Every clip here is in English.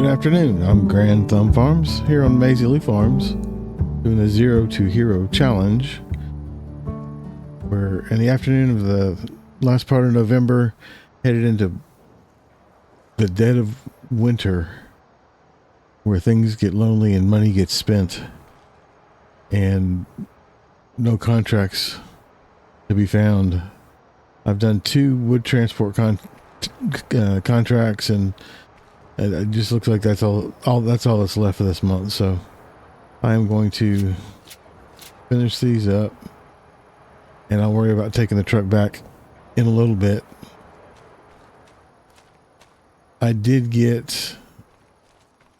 afternoon. I'm Grand Thumb Farms here on Maizy Lou Farms, doing a 0 to Hero challenge. We're in the afternoon of the last part of November, headed into the dead of winter, where things get lonely and money gets spent, and no contracts to be found. I've done 2 wood transport contracts, and it just looks like that's all that's left for this month. So I am going to finish these up, and I'll worry about taking the truck back in a little bit. I did get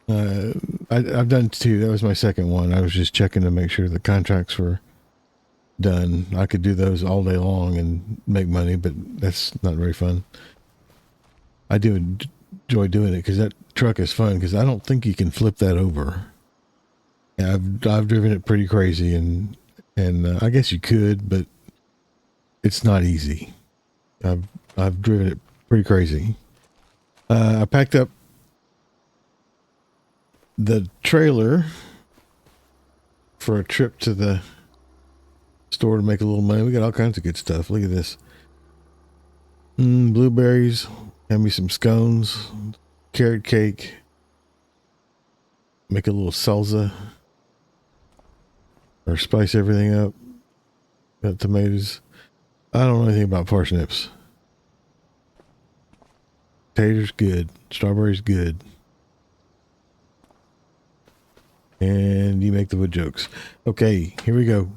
I've done 2. That was my second one. I was just checking to make sure the contracts were done. I could do those all day long and make money, but that's not very fun. I do enjoy doing it because that truck is fun, because I don't think you can flip that over. I've driven it pretty crazy, and I guess you could, but it's not easy. I've driven it pretty crazy. I packed up the trailer for a trip to the store to make a little money. We got all kinds of good stuff. Look at this. Blueberries. Have me some scones. Carrot cake. Make a little salsa. Or spice everything up. Got tomatoes. I don't know anything about parsnips. Taters good. Strawberries good. And you make the wood jokes. Okay, here we go.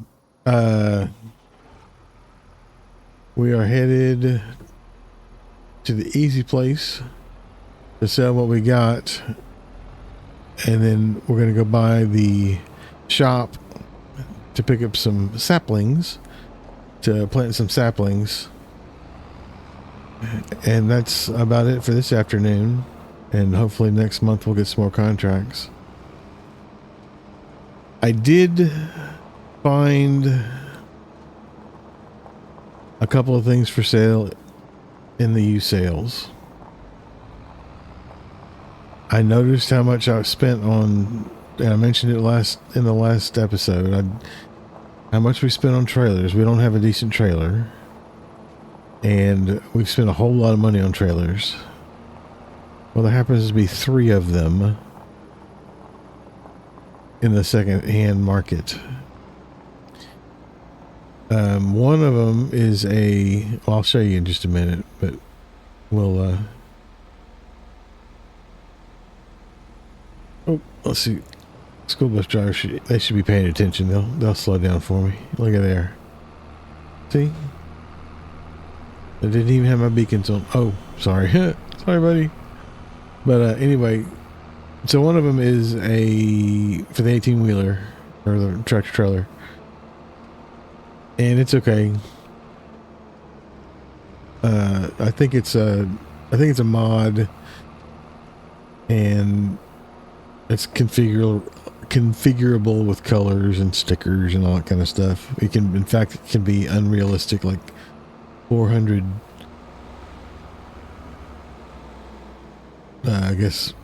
We are headed to the easy place to sell what we got, and then we're going to go by the shop to pick up some saplings, to plant some saplings. And that's about it for this afternoon, and hopefully next month we'll get some more contracts. I did find a couple of things for sale in the used sales. I noticed how much I spent on, and I mentioned it in the last episode, how much we spent on trailers. We don't have a decent trailer, and we've spent a whole lot of money on trailers. Well, there happens to be 3 of them in the second-hand market. One of them is well, I'll show you in just a minute, but we'll let's see. School bus drivers, they should be paying attention. They'll slow down for me. Look at there. See? I didn't even have my beacons on. Oh, sorry. Sorry, buddy. But anyway, so one of them is for the 18-wheeler, or the tractor trailer. And it's okay. I think it's a mod, and it's configurable with colors and stickers and all that kind of stuff. It can be unrealistic, like 400. I guess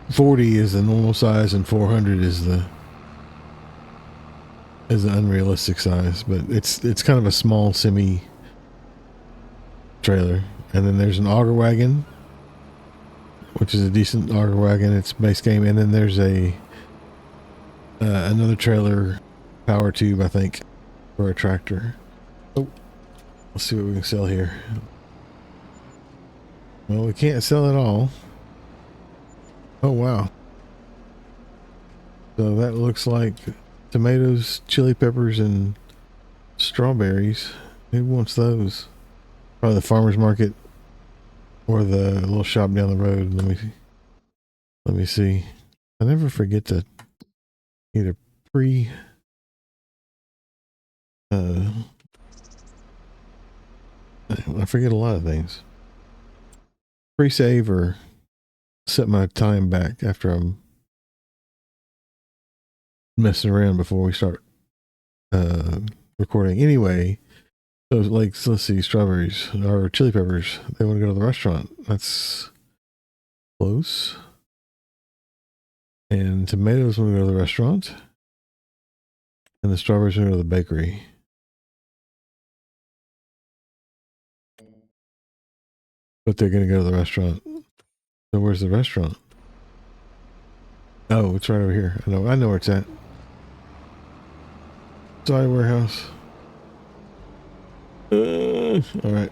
40 is the normal size, and 400 is the unrealistic size. But it's kind of a small semi trailer. And then there's an auger wagon, which is a decent auger wagon. It's base game. And then there's another trailer, power tube, I think, for a tractor. Oh, let's see what we can sell here. Well, we can't sell it all. Oh, wow. So that looks like tomatoes, chili peppers, and strawberries. Who wants those? Probably the farmer's market or the little shop down the road. Let me see. I never forget to either I forget a lot of things. Pre-save or set my time back after I'm messing around before we start recording. Anyway, so like, let's see, strawberries or chili peppers. They want to go to the restaurant. That's close. And tomatoes when we go to the restaurant. And the strawberries when we go to the bakery. But they're going to go to the restaurant. So where's the restaurant? Oh, it's right over here. I know where it's at. Sorry, warehouse. All right.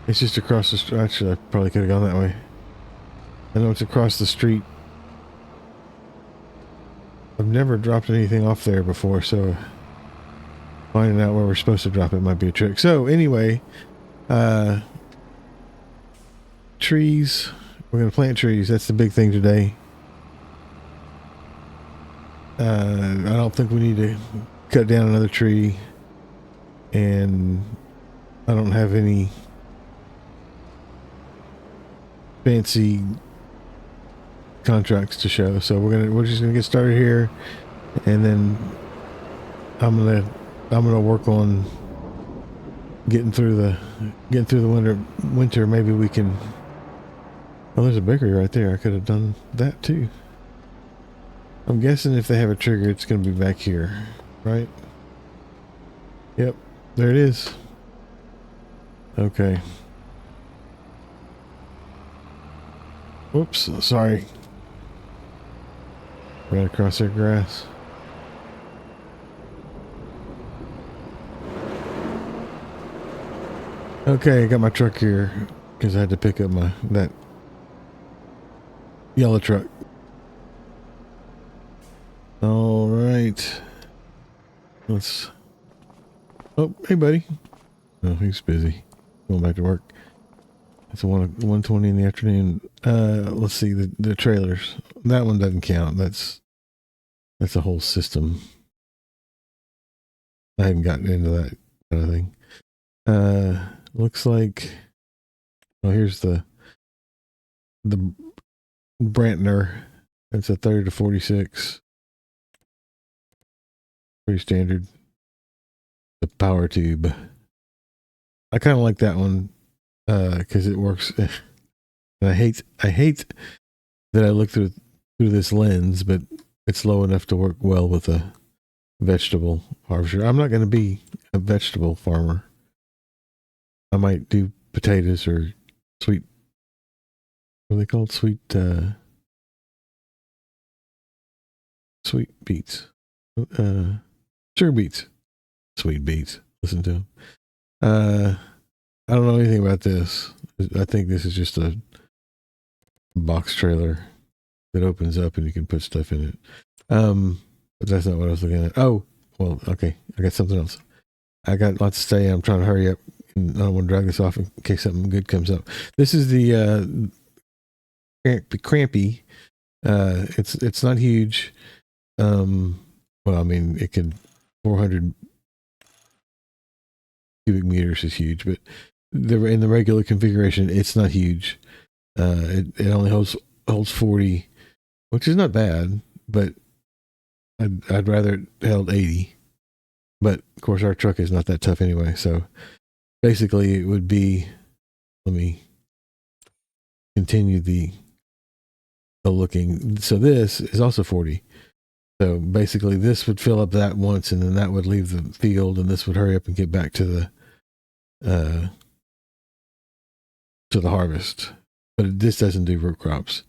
It's just across the street. Actually, I probably could have gone that way. I know it's across the street. I've never dropped anything off there before, so finding out where we're supposed to drop it might be a trick. So anyway, trees. We're going to plant trees. That's the big thing today. I don't think we need to cut down another tree, and I don't have any fancy contracts to show, so we're just gonna get started here, and then I'm gonna work on getting through the winter. Maybe we can. Oh, there's a bakery right there. I could have done that too. I'm guessing if they have a trigger, it's gonna be back here, right? Yep, there it is. Okay. Whoops, sorry. Right across their grass. Okay, I got my truck here because I had to pick up that yellow truck. All right. Let's. Oh, hey, buddy. Oh, he's busy. Going back to work. It's 1:20 in the afternoon. Let's see the trailers. That one doesn't count. That's a whole system. I haven't gotten into that kind of thing. Looks like. Oh, here's the Brantner. That's a 30 to 46. Pretty standard. The power tube. I kind of like that one because it works. And I hate that I look through this lens, but it's low enough to work well with a vegetable harvester. I'm not going to be a vegetable farmer. I might do potatoes or sweet. What are they called? Sweet beets. Sugar beets. Sweet beets. Listen to them. I don't know anything about this. I think this is just a box trailer that opens up and you can put stuff in it. But that's not what I was looking at. Oh, well, okay. I got something else. I got lots to say. I'm trying to hurry up. And I don't want to drag this off in case something good comes up. This is the crampy. It's not huge. Well, I mean, it can 400 cubic meters is huge, but in the regular configuration, it's not huge. It only holds 40, which is not bad, but I'd rather it held 80. But of course, our truck is not that tough anyway. So basically, it would be. Let me continue the looking. So this is also 40. So basically, this would fill up that once, and then that would leave the field, and this would hurry up and get back to the harvest. But this doesn't do root crops,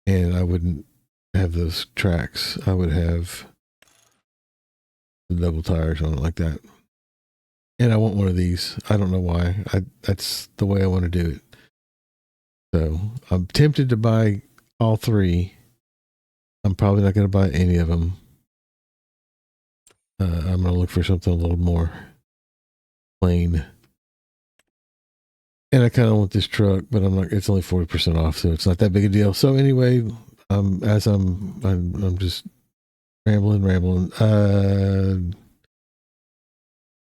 and I wouldn't have those tracks. I would have the double tires on it like that. And I want one of these. I don't know why. That's the way I want to do it. So I'm tempted to buy all three. I'm probably not going to buy any of them. I'm going to look for something a little more plain. And I kind of want this truck, but I'm not. It's only 40% off, so it's not that big a deal. So anyway, as I'm just rambling.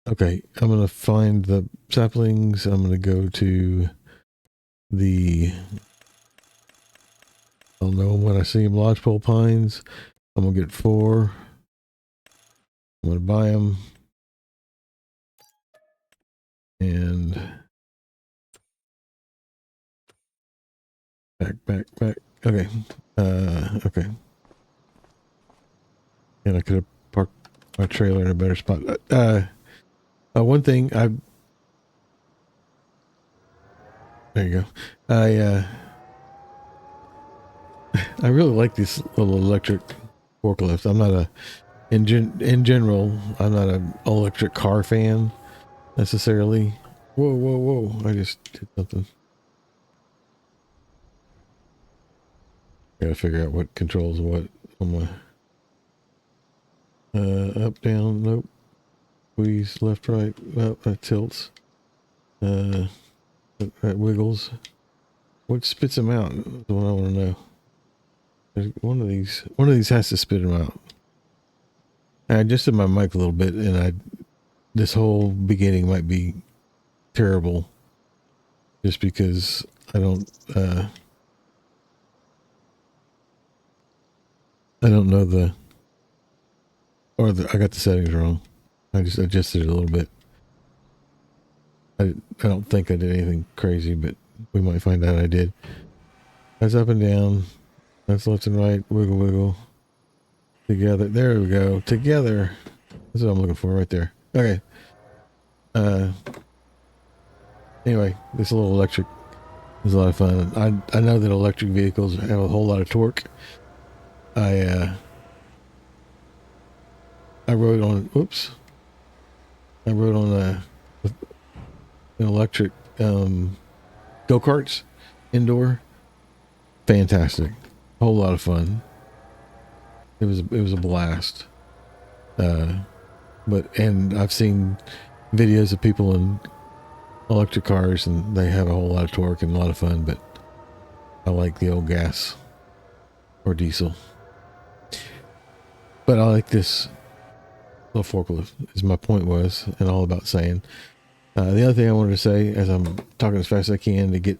Okay, I'm going to find the saplings. I'm going to go to I'll know them when I see them, lodgepole pines. I'm going to get 4. I'm going to buy them. And back. Okay. Okay. And I could have parked my trailer in a better spot. One thing there you go. I I really like these little electric forklifts. I'm not a in general, I'm not an electric car fan necessarily. Whoa, whoa, whoa! I just did something. Gotta figure out what controls what on my up, down. Nope. Squeeze left, right. Well, that tilts. That wiggles. What spits them out? Is what I want to know. One of these has to spit them out. I adjusted my mic a little bit, and this whole beginning might be terrible, just because I don't know I got the settings wrong. I just adjusted it a little bit. I don't think I did anything crazy, but we might find out I did. That's up and down. That's left and right. Wiggle, wiggle. Together. There we go. Together. That's what I'm looking for right there. Okay. Anyway, this little electric is a lot of fun. I know that electric vehicles have a whole lot of torque. I rode on. Oops. I rode on an electric go-karts indoor. Fantastic. Whole lot of fun. It was a blast. And I've seen videos of people in electric cars, and they have a whole lot of torque and a lot of fun, but I like the old gas or diesel. But I like this little forklift, as my point was, and all about saying. The other thing I wanted to say, as I'm talking as fast as I can to get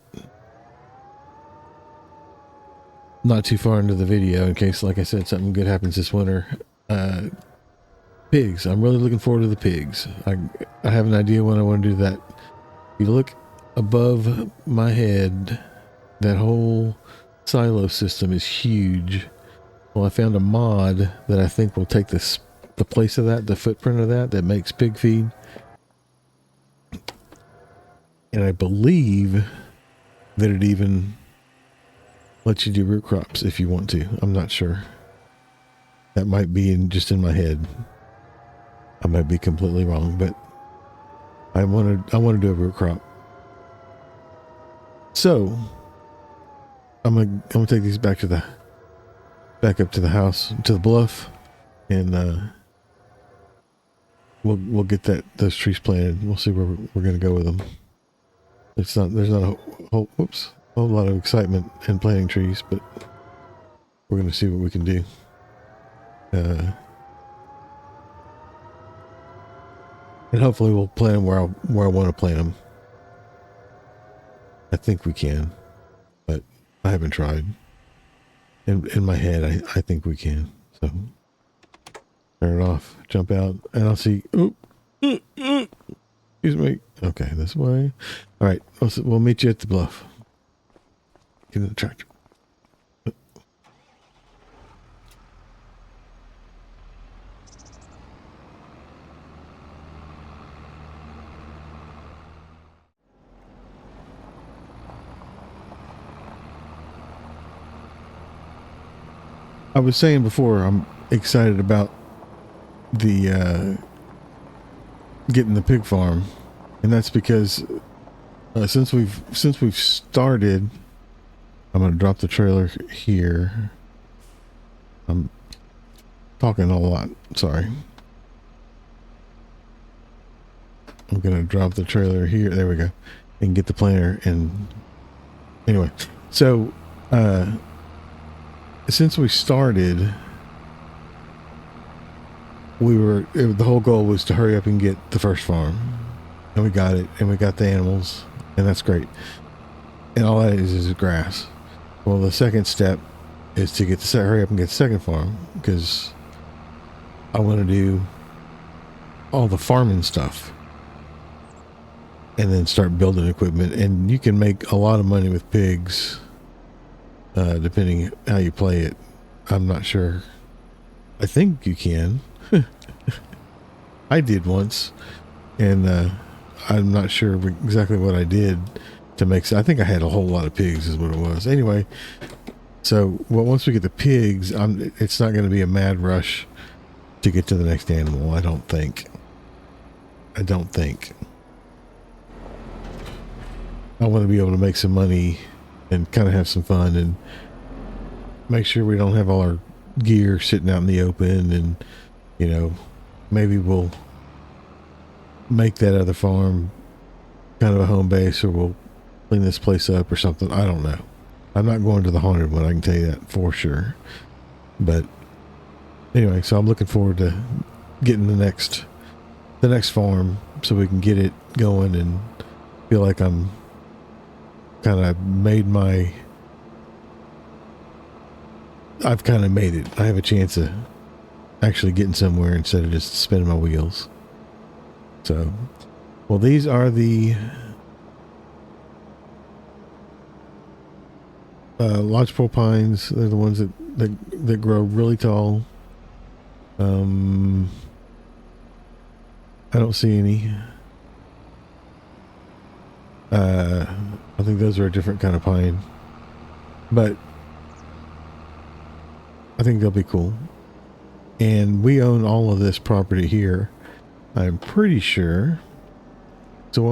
not too far into the video, in case, like I said, something good happens this winter. Pigs. I'm really looking forward to the pigs. I have an idea when I want to do that. If you look above my head, that whole silo system is huge. Well, I found a mod that I think will take the place of that, the footprint of that makes pig feed. And I believe that it even lets you do root crops if you want to. I'm not sure. That might be just in my head. I might be completely wrong, but I want to do a root crop. So I'm gonna take these back up to the house, to the bluff, and we'll get those trees planted. We'll see where we're gonna go with them. There's not a whole lot of excitement in planting trees, but we're gonna see what we can do. And hopefully we'll plant them where I want to plant them. I think we can, but I haven't tried. In my head, I think we can. So turn it off, jump out, and I'll see. Excuse me. Okay, this way. All right, we'll meet you at the bluff. Get in the tractor. I was saying before, I'm excited about the getting the pig farm, and that's because since we've started, I'm gonna drop the trailer here. I'm talking a lot. Sorry. I'm gonna drop the trailer here. There we go, and get the planter. And anyway, so since we started, the whole goal was to hurry up and get the first farm, and we got it, and we got the animals, and that's great. And all that is grass. Well, the second step is to hurry up and get the second farm, because I want to do all the farming stuff, and then start building equipment. And you can make a lot of money with pigs depending how you play it. I'm not sure. I think you can. I did once, and I'm not sure exactly what I did to make. I think I had a whole lot of pigs, is what it was. Anyway, so once we get the pigs, it's not going to be a mad rush to get to the next animal. I don't think. I want to be able to make some money and kind of have some fun and make sure we don't have all our gear sitting out in the open, and maybe we'll make that other farm kind of a home base, or we'll clean this place up or something. I don't know. I'm not going to the haunted one, I can tell you that for sure. But anyway, so I'm looking forward to getting the next farm so we can get it going and feel like I'm kind of I've kind of made it. I have a chance of actually getting somewhere instead of just spinning my wheels. So, well, these are the lodgepole pines. They're the ones that grow really tall. I don't see any. I think those are a different kind of pine, but I think they'll be cool. And we own all of this property here, I'm pretty sure. So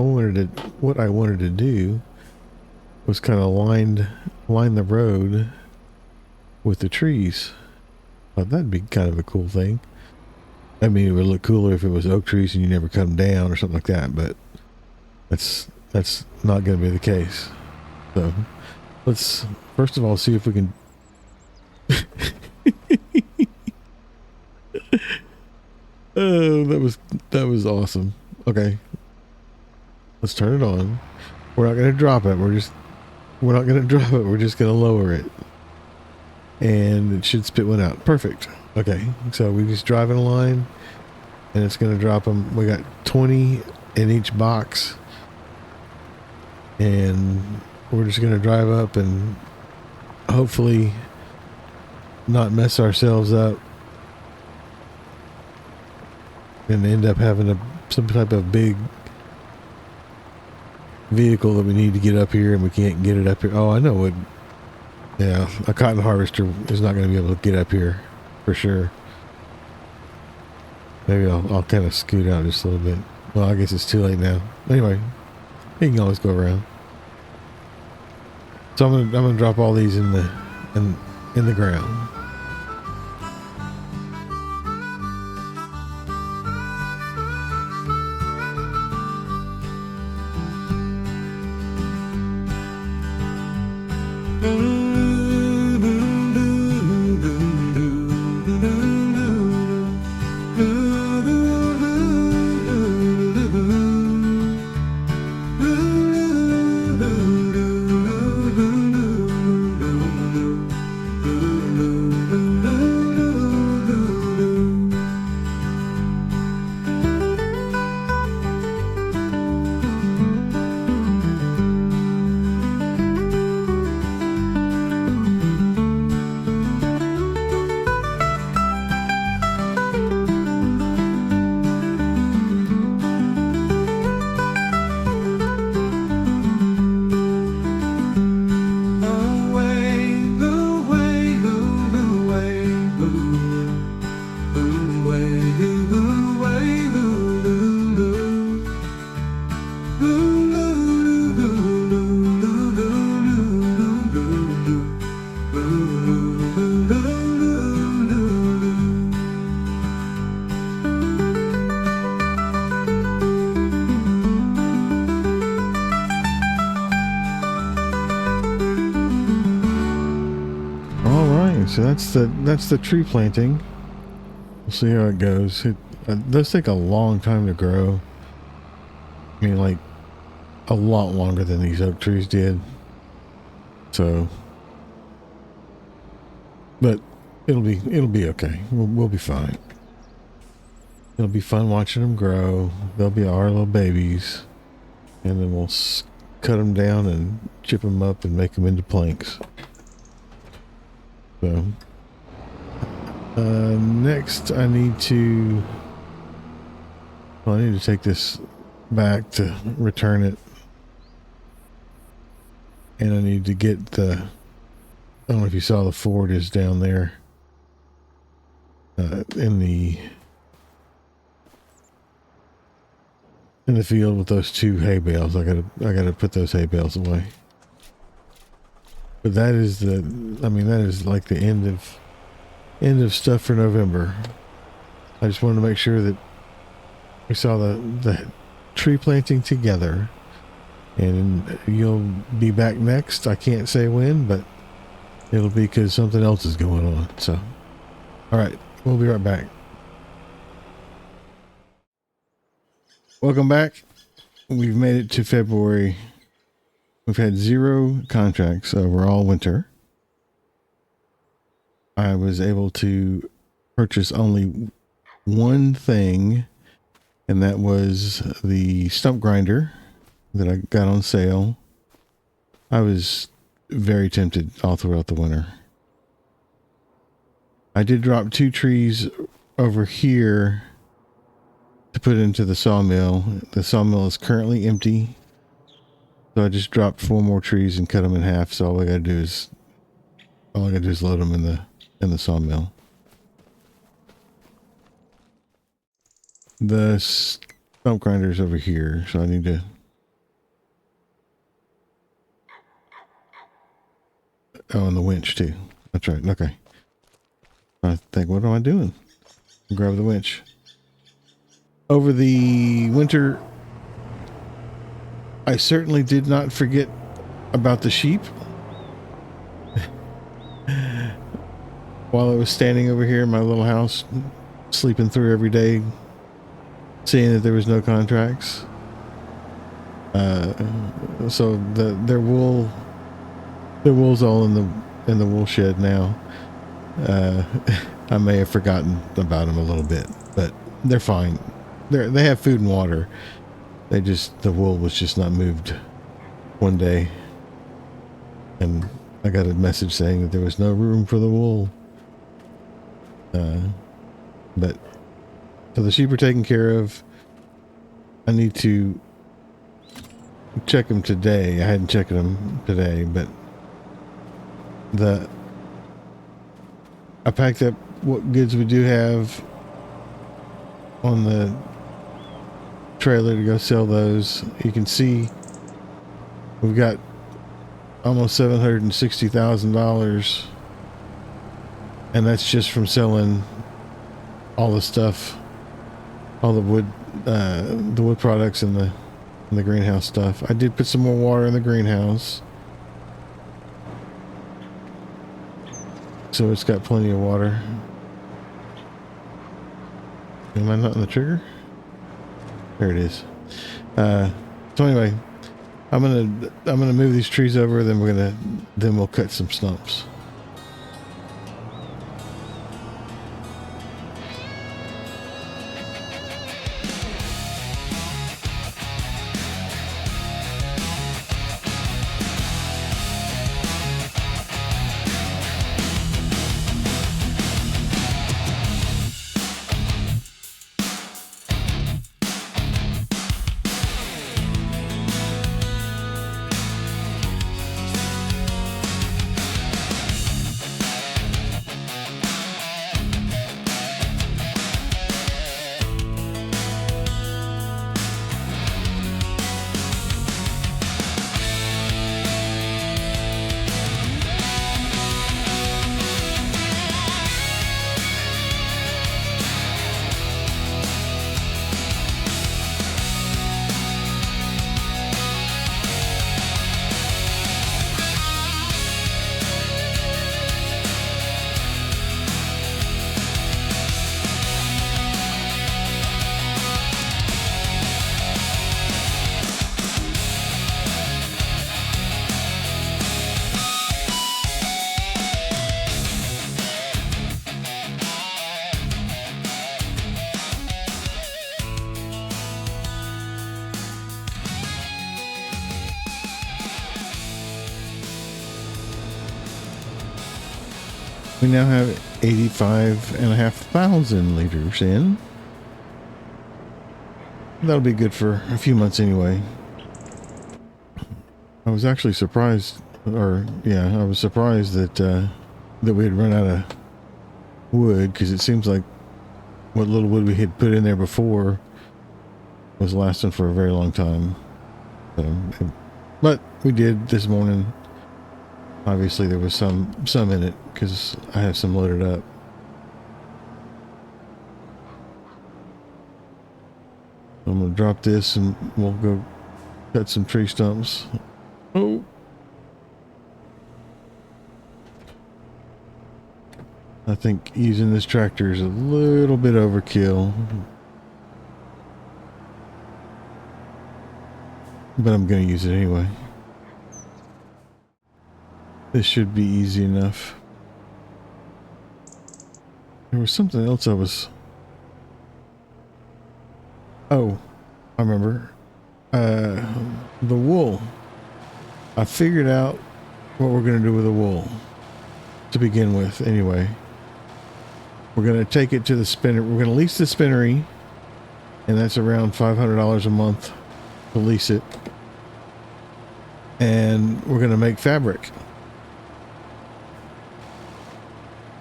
what I wanted to do was kind of line the road with the trees. Thought that'd be kind of a cool thing. I mean, it would look cooler if it was oak trees and you never cut them down or something like that, but that's not going to be the case. So let's first of all see if we can oh, that was awesome. Okay, let's turn it on. We're not going to drop it. We're not going to drop it. We're just going to lower it, and it should spit one out. Perfect. Okay, so we just drive in a line, and it's going to drop them. We got 20 in each box, and we're just going to drive up and hopefully not mess ourselves up and end up having some type of big vehicle that we need to get up here and we can't get it up here. Oh, I know what. Yeah, a cotton harvester is not going to be able to get up here for sure. Maybe I'll kind of scoot out just a little bit. Well, I guess it's too late now. Anyway, you can always go around. So I'm gonna drop all these in the ground. So that's the tree planting. We'll see how it goes. Those take a long time to grow. I mean, like a lot longer than these oak trees did. So, but it'll be okay. We'll be fine. It'll be fun watching them grow. They'll be our little babies, and then we'll cut them down and chip them up and make them into planks. So next I need to take this back to return it, and I need to get the, I don't know if you saw the Ford is down there in the field with those 2 hay bales. I gotta put those hay bales away. But that is that is like the end of stuff for November. I just wanted to make sure that we saw the tree planting together, and you'll be back next. I can't say when, but it'll be because something else is going on. So, all right, we'll be right back. Welcome back. We've made it to February. We've had 0 contracts over all winter. I was able to purchase only one thing, and that was the stump grinder that I got on sale. I was very tempted all throughout the winter. I did drop 2 trees over here to put into the sawmill. The sawmill is currently empty, so I just dropped 4 more trees and cut them in half. So all I gotta do is load them in the sawmill. The stump grinder's over here, so I need to. Oh, and the winch too. That's right. Okay. I think, what am I doing? Grab the winch. Over the winter, I certainly did not forget about the sheep. While I was standing over here in my little house, sleeping through every day, seeing that there was no contracts. So their wool's all in the wool shed now. I may have forgotten about them a little bit, but they're fine. They have food and water. The wool was just not moved one day, and I got a message saying that there was no room for the wool. But so the sheep are taken care of. I need to check them today. I hadn't checked them today, but I packed up what goods we do have on the trailer to go sell those. You can see we've got almost $760,000, and that's just from selling all the stuff, all the wood products and the greenhouse stuff. I did put some more water in the greenhouse, so it's got plenty of water. Am I not on the trigger? There it is. So anyway, I'm gonna move these trees over. Then we'll cut some stumps. We now have 85,500 liters in. That'll be good for a few months anyway. I was actually surprised, I was surprised that that we had run out of wood, because it seems like what little wood we had put in there before was lasting for a very long time. But we did this morning. Obviously there was some in it because I have some loaded up. I'm gonna drop this and we'll go cut some tree stumps. Oh, I think using this tractor is a little bit overkill, but I'm gonna use it anyway. This should be easy enough. There was something else I was... Oh, I remember. The wool. I figured out what we're going to do with the wool. To begin with, anyway. We're going to take it to the spinner. We're going to lease the spinnery. And that's around $500 a month to lease it. And we're going to make fabric.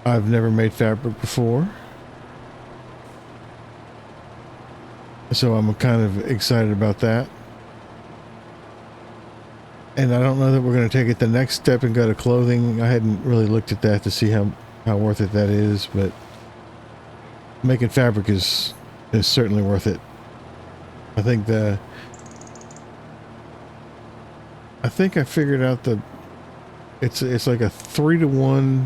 I've never made fabric before. So I'm kind of excited about that. And I don't know that we're going to take it the next step and go to clothing. I hadn't really looked at that to see how worth it that is, but making fabric is certainly worth it. I think I figured out it's like a 3-to-1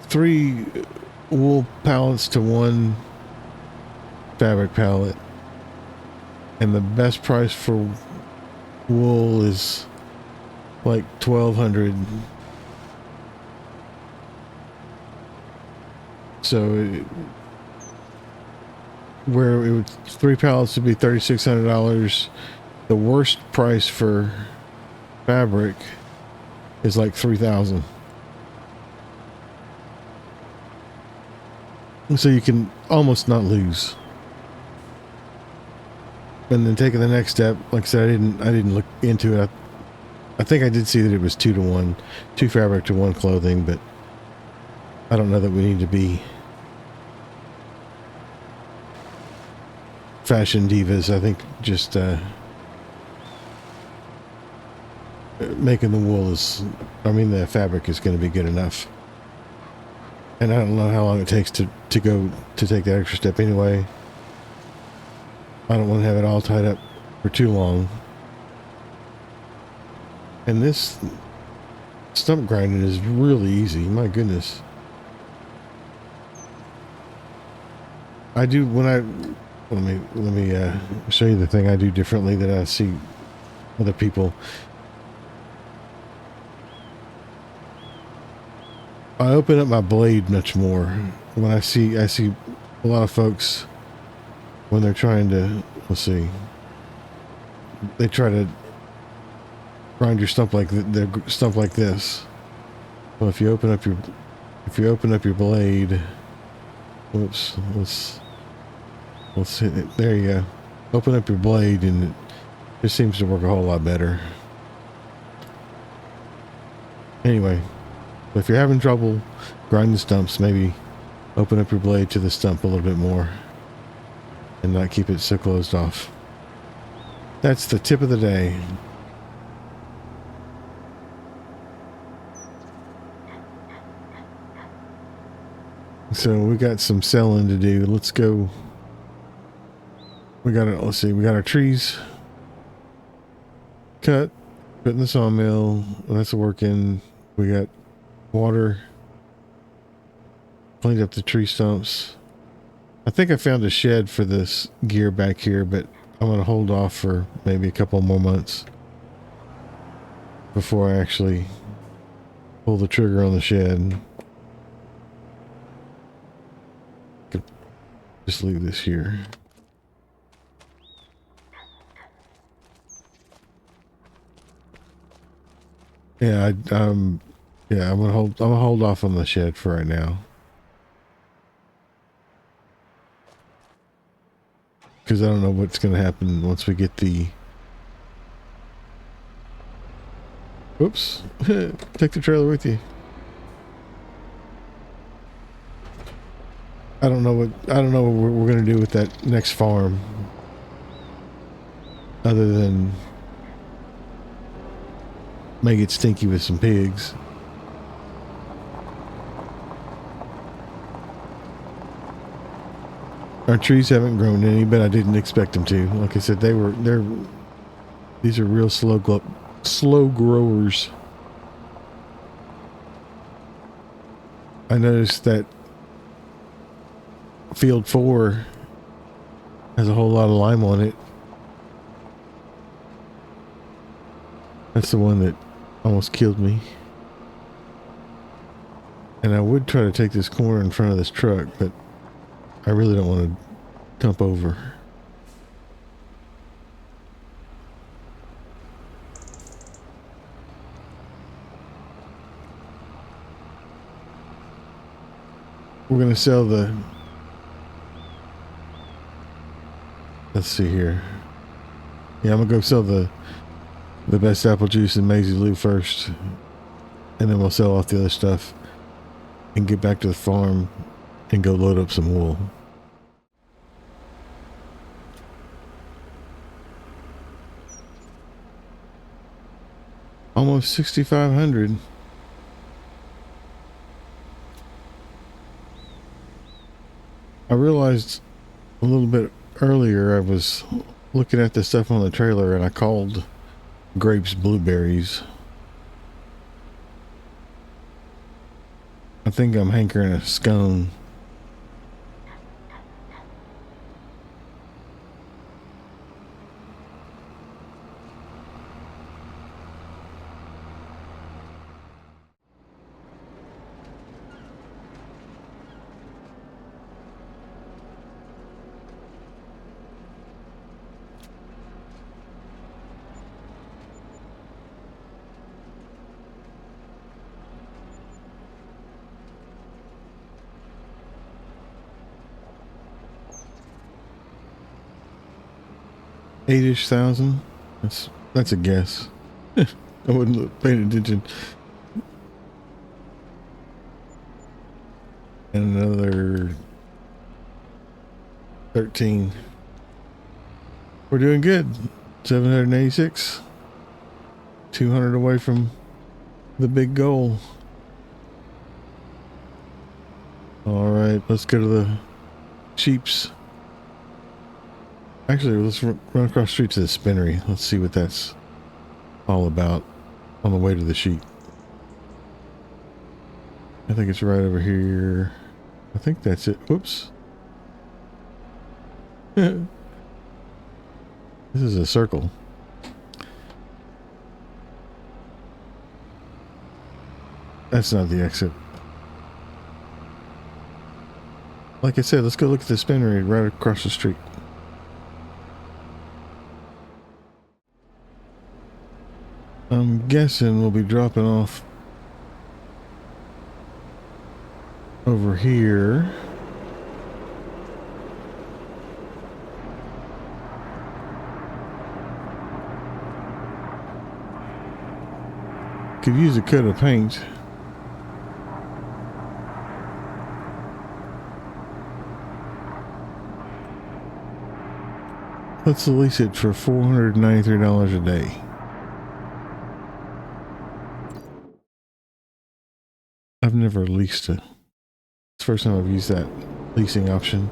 3 wool pallets to 1 fabric pallet, and the best price for wool is like $1,200. So where it would 3 pallets would be $3,600. The worst price for fabric is like $3,000. So you can almost not lose. And then taking the next step, like I said, I didn't look into it. I think I did see that it was 2-to-1, 2 fabric to 1 clothing, but I don't know that we need to be fashion divas. I think just making the fabric is going to be good enough. And I don't know how long it takes to take that extra step anyway. I don't want to have it all tied up for too long. And this stump grinding is really easy. My goodness. Let me show you the thing I do differently that I see other people. I open up my blade much more when I see a lot of folks when they're trying to, they try to grind your stump like their stump like this. Well, if you open up your blade, whoops, let's hit it. There you go. Open up your blade and it just seems to work a whole lot better. Anyway. If you're having trouble grinding stumps, maybe open up your blade to the stump a little bit more and not keep it so closed off. That's the tip of the day. So we got some selling to do. Let's go. We got our trees cut, put in the sawmill. That's working. We got water, cleaned up the tree stumps. I think I found a shed for this gear back here, but I'm going to hold off for maybe a couple more months before I actually pull the trigger on the shed. Could just leave this here. Yeah, yeah, I'm gonna hold off on the shed for right now. Because I don't know what's gonna happen once we get the... Oops. Take the trailer with you. I don't know what we're gonna do with that next farm. Other than make it stinky with some pigs. Our trees haven't grown any, but I didn't expect them to. Like I said, these are real slow growers. I noticed that field 4 has a whole lot of lime on it. That's the one that almost killed me. And I would try to take this corner in front of this truck, but I really don't want to dump over. We're going to sell the... Let's see here. Yeah, I'm going to go sell the best apple juice in Maizy Lou first. And then we'll sell off the other stuff and get back to the farm and go load up some wool. Almost 6,500. I realized a little bit earlier I was looking at the stuff on the trailer and I called grapes blueberries. I think I'm hankering a scone. Eight-ish thousand. That's a guess. I wasn't paying attention. And another 13. We're doing good. 786. 200 away from the big goal. All right, let's go to the sheeps. Actually, let's run across the street to the spinnery. Let's see what that's all about on the way to the sheep. I think it's right over here. I think that's it. Whoops. This is a circle. That's not the exit. Like I said, let's go look at the spinnery right across the street. I'm guessing we'll be dropping off over here. Could use a coat of paint. Let's lease it for $493 a day. I've never leased it. It's the first time I've used that leasing option.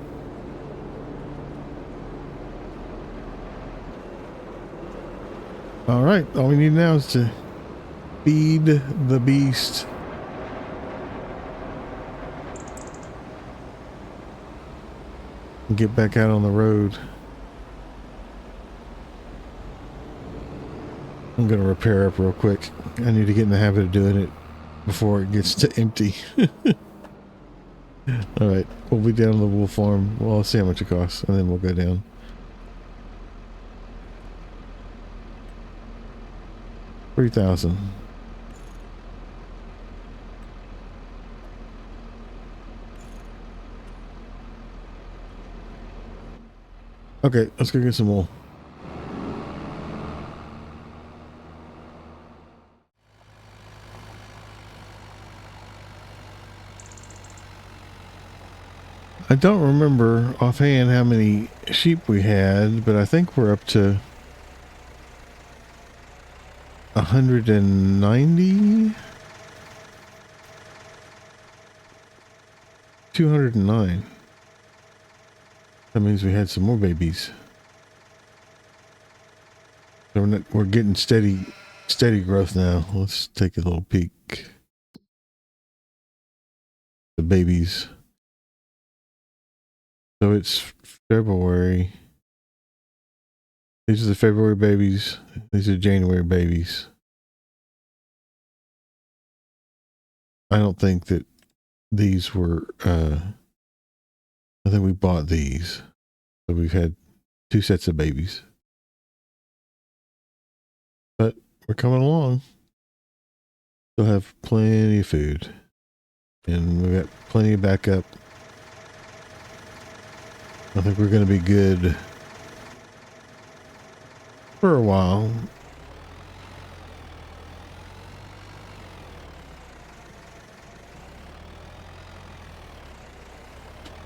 All right, all we need now is to feed the beast. And get back out on the road. I'm gonna repair up real quick. I need to get in the habit of doing it before it gets to empty. All right, we'll be down on the wool farm. Well, I'll see how much it costs, and then we'll go down. $3,000. Okay, let's go get some wool. I don't remember offhand how many sheep we had, but I think we're up to 190? 209. That means we had some more babies. So we're getting steady growth now. Let's take a little peek. The babies. So it's February. These are the February babies. These are January babies. I don't think that these were, I think we bought these. So we've had 2 sets of babies. But we're coming along. Still have plenty of food. And we've got plenty of backup. I think we're going to be good for a while.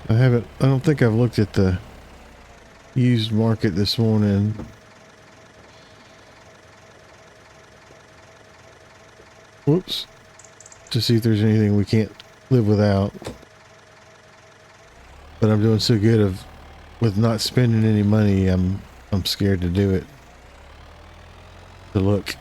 I don't think I've looked at the used market this morning. Whoops. To see if there's anything we can't live without. But I'm doing so good with not spending any money, I'm scared to do it. To look.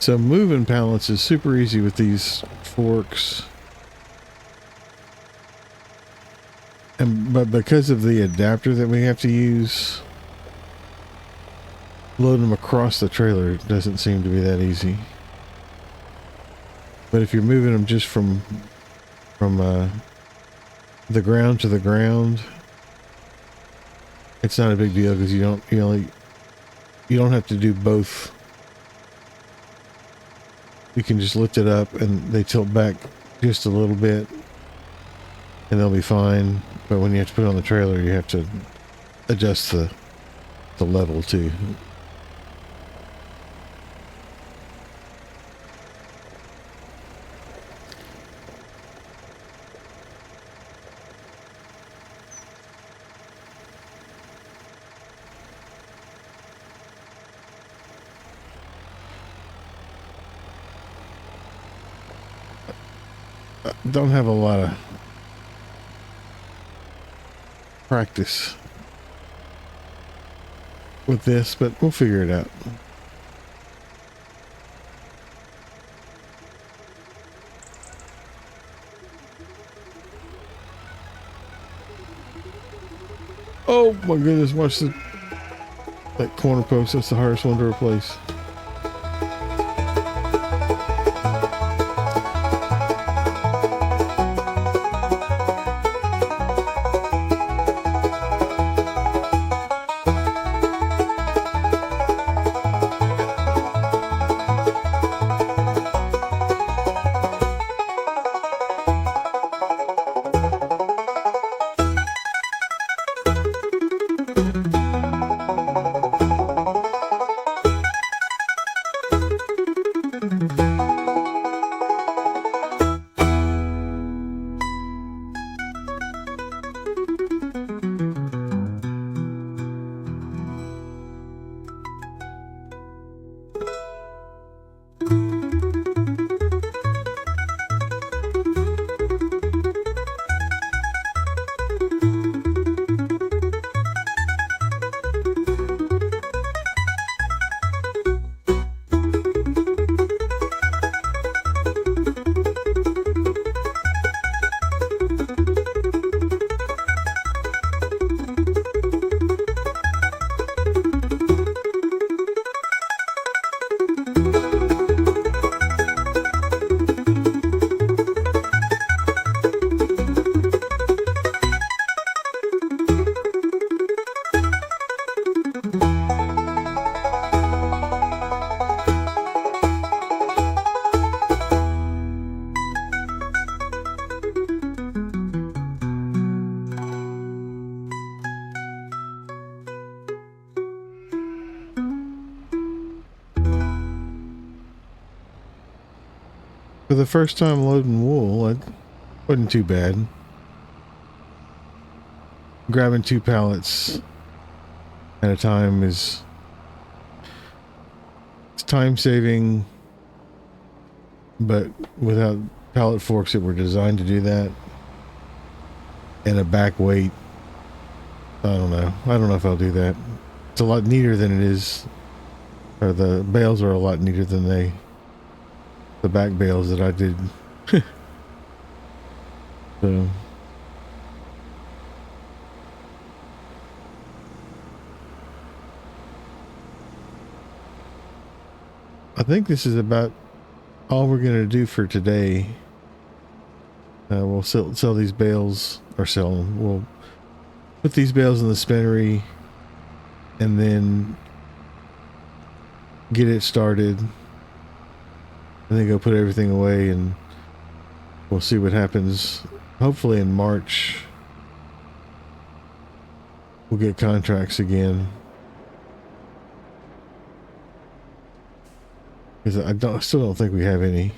So moving pallets is super easy with these forks. But because of the adapter that we have to use, loading them across the trailer doesn't seem to be that easy. But if you're moving them just from the ground to the ground, it's not a big deal because you don't have to do both. You can just lift it up and they tilt back just a little bit and they'll be fine. But when you have to put it on the trailer, you have to adjust the level too. Don't have a lot of practice with this, but we'll figure it out. Oh my goodness, watch that corner post. That's the hardest one to replace. For the first time loading wool, it wasn't too bad. Grabbing 2 pallets at a time is it's time saving, but without pallet forks that were designed to do that and a back weight, I don't know if I'll do that. It's a lot neater than it is, or the bales are a lot neater than the back bales that I did. So I think this is about all we're going to do for today. We'll sell these bales, or sell them. We'll put these bales in the spinnery and then get it started, and then go put everything away, and we'll see what happens. Hopefully in March we'll get contracts again. Because I still don't think we have any.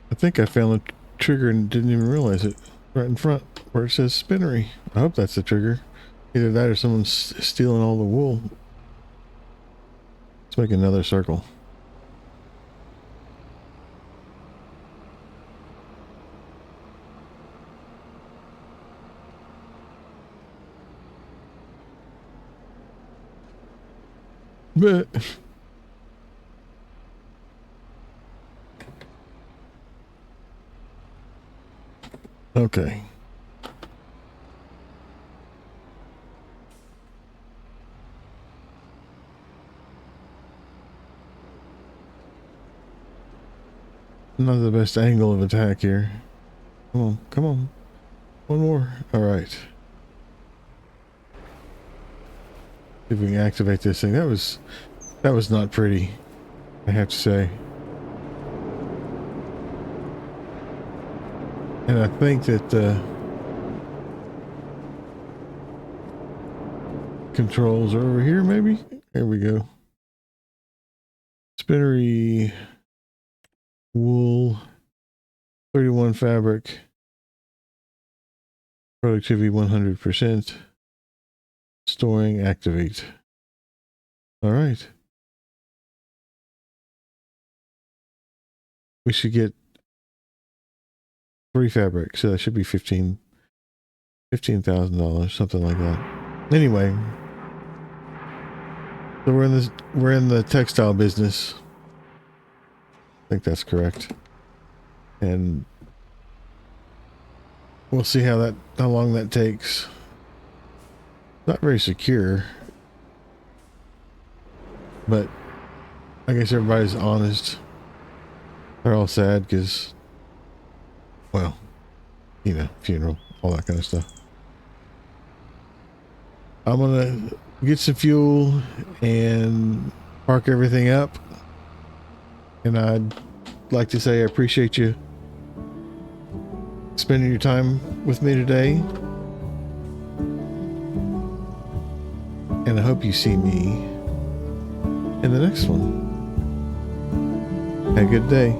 I think I found the trigger and didn't even realize it. Right in front where it says spinnery. I hope that's the trigger. Either that or someone's stealing all the wool. Let's make another circle. But okay. Not the best angle of attack here. Come on, come on. One more. All right. See if we can activate this thing. That was not pretty, I have to say. And I think that the controls are over here, maybe? There we go. Spinnery, wool, 31 fabric, productivity 100%, storing, activate. All right. We should get 3 fabric, so that should be $15,000, something like that. Anyway, so we're in the textile business. I think that's correct. And we'll see how long that takes. Not very secure, but I guess everybody's honest. They're all sad because, well, you know, funeral, all that kind of stuff. I'm gonna get some fuel and park everything up. And I'd like to say I appreciate you spending your time with me today. And I hope you see me in the next one. Have a good day.